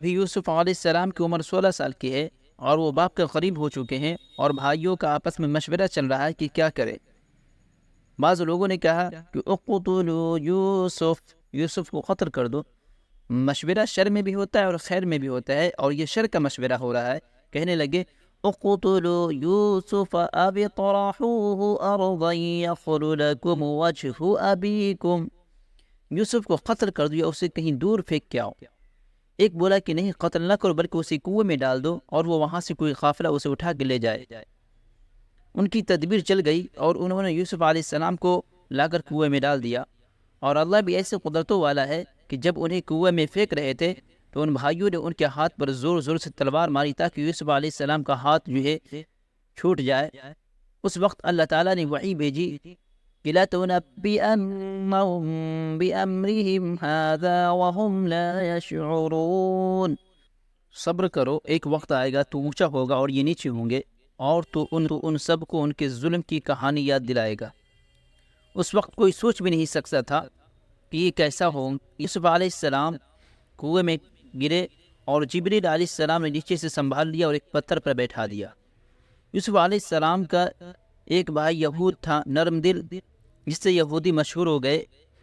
بھی یوسف علیہ السلام کی عمر 16 سال کی ہے اور وہ باپ کے قریب ہو چکے ہیں، اور بھائیوں کا آپس میں مشورہ چل رہا ہے کہ کیا کرے۔ بعض لوگوں نے کہا کہ اقتلوا یوسف، یوسف کو قتل کر دو۔ مشورہ شر میں بھی ہوتا ہے اور خیر میں بھی ہوتا ہے، اور یہ شر کا مشورہ ہو رہا ہے۔ کہنے لگے اقتلوا یوسف اب طرحوه ارضا یخل لکم وجہ ابیکم، یوسف کو قتل کر دو یا اسے کہیں دور پھینک کے آؤ۔ ایک بولا کہ نہیں، قتل نہ کرو بلکہ اسے کنویں میں ڈال دو اور وہ وہاں سے کوئی قافلہ اسے اٹھا کے لے جائے۔ ان کی تدبیر چل گئی اور انہوں نے یوسف علیہ السلام کو لا کر کنویں میں ڈال دیا، اور اللہ بھی ایسے قدرتوں والا ہے کہ جب انہیں کنویں میں پھینک رہے تھے تو ان بھائیوں نے ان کے ہاتھ پر زور زور سے تلوار ماری تاکہ یوسف علیہ السلام کا ہاتھ جو ہے چھوٹ جائے۔ اس وقت اللہ تعالیٰ نے وحی بھیجی کہ لَتُنَبِّئَنَّهُم بِأَمْرِهِمْ هَذَا وَهُمْ لَا يَشْعُرُونَ، صبر کرو، ایک وقت آئے گا تو اونچا ہوگا اور یہ نیچے ہوں گے، اور تو ان سب کو ان کے ظلم کی کہانی یاد دلائے گا۔ اس وقت کوئی سوچ بھی نہیں سکتا تھا کہ یہ کیسا ہو۔ یوسف علیہ السلام کنویں میں گرے اور جبریل علیہ السلام نے نیچے سے سنبھال لیا اور ایک پتھر پر بیٹھا دیا۔ یوسف علیہ السلام کا ایک بھائی یہود تھا، نرم دل، جس سے یہودی مشہور ہو گئے،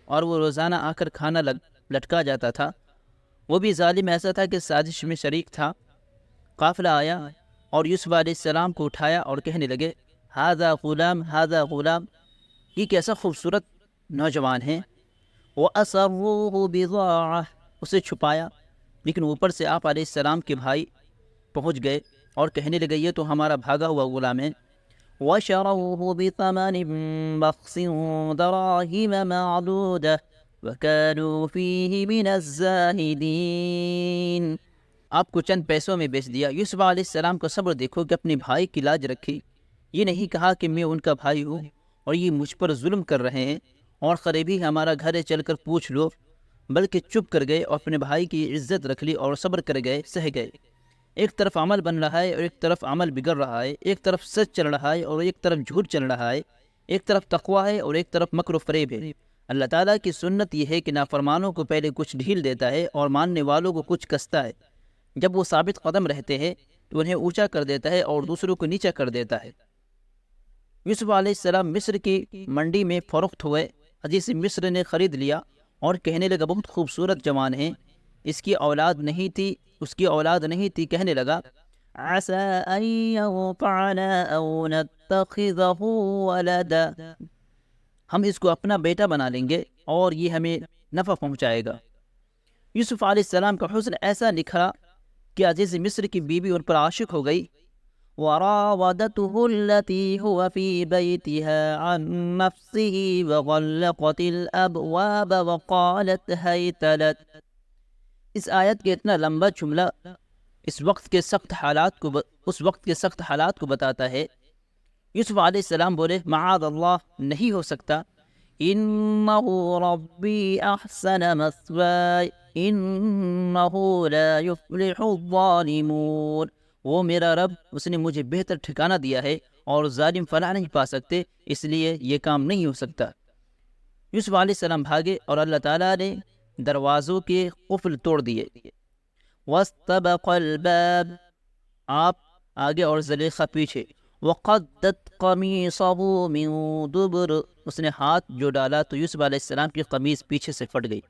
اور وہ روزانہ آ کر کھانا لٹکا جاتا تھا۔ وہ بھی ظالم ایسا تھا کہ سازش میں شریک تھا۔ قافلہ آیا اور یوسف علیہ السلام کو اٹھایا اور کہنے لگے ہذا غلام، ہذا غلام، یہ کیسا خوبصورت نوجوان ہے۔ وَأَسَرُّوهُ بِضَاعَةً، اسے چھپایا، لیکن اوپر سے آپ علیہ السلام کے بھائی پہنچ گئے اور کہنے لگے یہ تو ہمارا بھاگا ہوا غلام ہے۔ وَشَرَوْهُ بِثَمَنٍ بَخْسٍ دَرَاهِمَ مَعْدُودَةٍ وَكَانُوا فِيهِ مِنَ الزَّاهِدِينَ، آپ کو چند پیسوں میں بیچ دیا۔ یوسف علیہ السلام کا صبر دیکھو کہ اپنے بھائی کی لاج رکھی، یہ نہیں کہا کہ میں ان کا بھائی ہوں اور یہ مجھ پر ظلم کر رہے ہیں، اور قریبی ہمارا گھر ہے، چل کر پوچھ لو، بلکہ چپ کر گئے اور اپنے بھائی کی عزت رکھ لی اور صبر کر گئے، سہ گئے۔ ایک طرف عمل بن رہا ہے اور ایک طرف عمل بگڑ رہا ہے، ایک طرف سچ چل رہا ہے اور ایک طرف جھوٹ چل رہا ہے، ایک طرف تقویٰ ہے اور ایک طرف مکر و فریب ہے۔ اللہ تعالیٰ کی سنت یہ ہے کہ نافرمانوں کو پہلے کچھ ڈھیل دیتا ہے اور ماننے والوں کو کچھ کستا ہے۔ جب وہ ثابت قدم رہتے ہیں تو انہیں اونچا کر دیتا ہے اور دوسروں کو نیچا کر دیتا ہے۔ یوسف علیہ السلام مصر کی منڈی میں فروخت ہوئے، عزیز مصر نے خرید لیا اور کہنے لگا بہت خوبصورت جوان ہے، اس کی اولاد نہیں تھی، اس کی اولاد نہیں تھی، کہنے لگا عَسَىٰ أَن يَنفَعَنَا أَوْ نَتَّخِذَهُ وَلَدًا، ہم اس کو اپنا بیٹا بنا لیں گے اور یہ ہمیں نفع پہنچائے گا۔ یوسف علیہ السلام کا حسن ایسا نکھرا کہ عزیز مصر کی بیوی ان پر عاشق ہو گئی۔ وَرَاوَدَتْهُ الَّتِي هُوَ فِي بَيْتِهَا عَن نَّفْسِهِ وَغَلَّقَتِ الْأَبْوَابَ وَقَالَتْ هَيْتَ لَكَ، اس آیت کے اتنا لمبا جملہ اس وقت کے سخت حالات کو بتاتا ہے۔ یوسف علیہ السلام بولے معاذ اللہ، نہیں ہو سکتا، إِنَّهُ رَبِّي أَحْسَنَ مَثْوَايَ إِنَّهُ لَا يُفْلِحُ الظَّالِمُونَ، وہ میرا رب، اس نے مجھے بہتر ٹھکانہ دیا ہے اور ظالم فلاح نہیں پا سکتے، اس لیے یہ کام نہیں ہو سکتا۔ یوسف علیہ السلام بھاگے اور اللہ تعالیٰ نے دروازوں کے قفل توڑ دیے۔ وَاسْتَبَقَ الْبَابَ، آپ آگے اور زلیخا پیچھے۔ وَقَدَّتْ قَمِيصَهُ مِن دُبُرٍ، اس نے ہاتھ جو ڈالا تو یوسف علیہ السلام کی قمیص پیچھے سے پھٹ گئی۔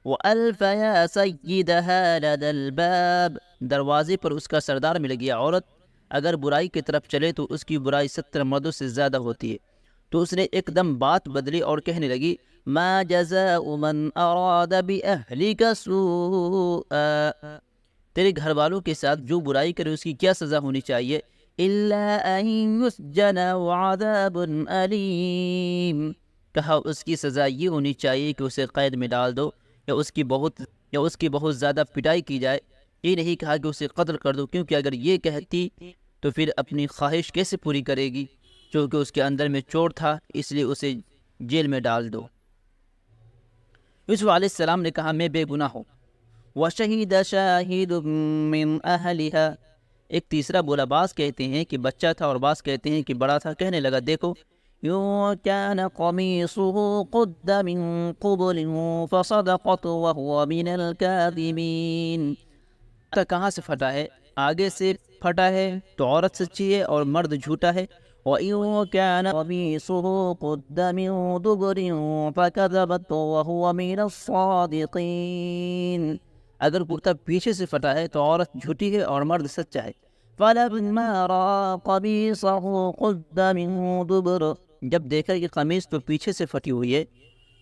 وَأَلْفَ يَا سَيِّدَهَا لَدَى الْبَابِ، دروازے پر اس کا سردار مل گیا۔ عورت اگر برائی کی طرف چلے تو اس کی برائی 70 مردوں سے زیادہ ہوتی ہے۔ تو اس نے ایک دم بات بدلی اور کہنے لگی مَا جَزَاءُ مَنْ أَرَادَ بِأَهْلِكَ سُوءًا، تیرے گھر والوں کے ساتھ جو برائی کرے اس کی کیا سزا ہونی چاہیے؟ إِلَّا أَن يُسْجَنَ وَعَذَابٌ أَلِيمٌ، کہا اس کی سزا یہ ہونی چاہیے کہ اسے قید میں ڈال دو یا اس کی بہت زیادہ پٹائی کی جائے۔ یہ نہیں کہا کہ اسے قتل کر دو، کیونکہ اگر یہ کہتی تو پھر اپنی خواہش کیسے پوری کرے گی، چونکہ اس کے اندر میں چور تھا، اس لیے اسے جیل میں ڈال دو۔ یوسف علیہ السلام نے کہا میں بے گناہ ہوں۔ وَشَهِدَ شَاهِدٌ مِّنْ أَهْلِهَا، ایک تیسرا بولا، بعض کہتے ہیں کہ بچہ تھا اور بعض کہتے ہیں کہ بڑا تھا، کہنے لگا دیکھو كَانَ قَمِيصُهُ قُدَّ مِن قُبُلٍ فَصَدَقَتْ وَهُوَ مِنَ الْكَاذِبِينَ، نقطہ کہاں سے پھٹا ہے؟ آگے سے پھٹا ہے تو عورت سچی ہے اور مرد جھوٹا ہے. وَإِن كَانَ قَمِيصُهُ قُدَّ مِن دُبُرٍ فَكَذَبَتْ وَهُوَ مِنَ الصَّادِقِينَ. اگر کرتا پیچھے سے پھٹا ہے تو عورت جھوٹی ہے اور مرد سچا ہے. فَلَمَّا رَأَىٰ قَمِيصَهُ قُدَّ مِن دُبُرٍ، جب دیکھا کہ قمیص تو پیچھے سے پھٹی ہوئی ہے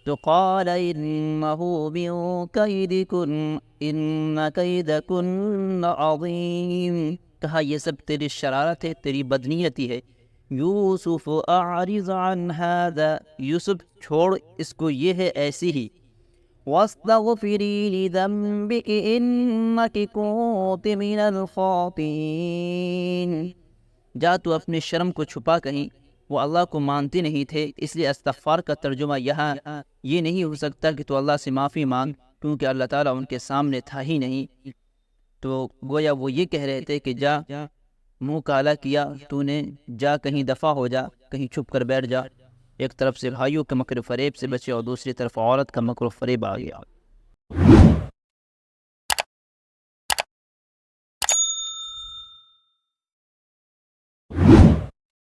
تو قال إنه من كيدكن إن كيدكن عظيم، کہا یہ سب تیری شرارت ہے، تیری بدنیتی ہے. یوسف اعرض عن هذا، یوسف چھوڑ اس کو، یہ ہے ایسی ہی. واستغفری لذنبک انک کنت من الخاطئین، جا تو اپنے شرم کو چھپا کہیں، وہ اللہ کو مانتے نہیں تھے، اس لیے استغفار کا ترجمہ یہاں یہ نہیں ہو سکتا کہ تو اللہ سے معافی مانگ، کیونکہ اللہ تعالیٰ ان کے سامنے تھا ہی نہیں. تو گویا وہ یہ کہہ رہے تھے کہ جا، منہ کالا کیا تو نے، جا کہیں دفع ہو جا، کہیں چھپ کر بیٹھ جا. ایک طرف سے بھائیوں کے مکر و فریب سے بچے اور دوسری طرف عورت کا مکر و فریب آ گیا.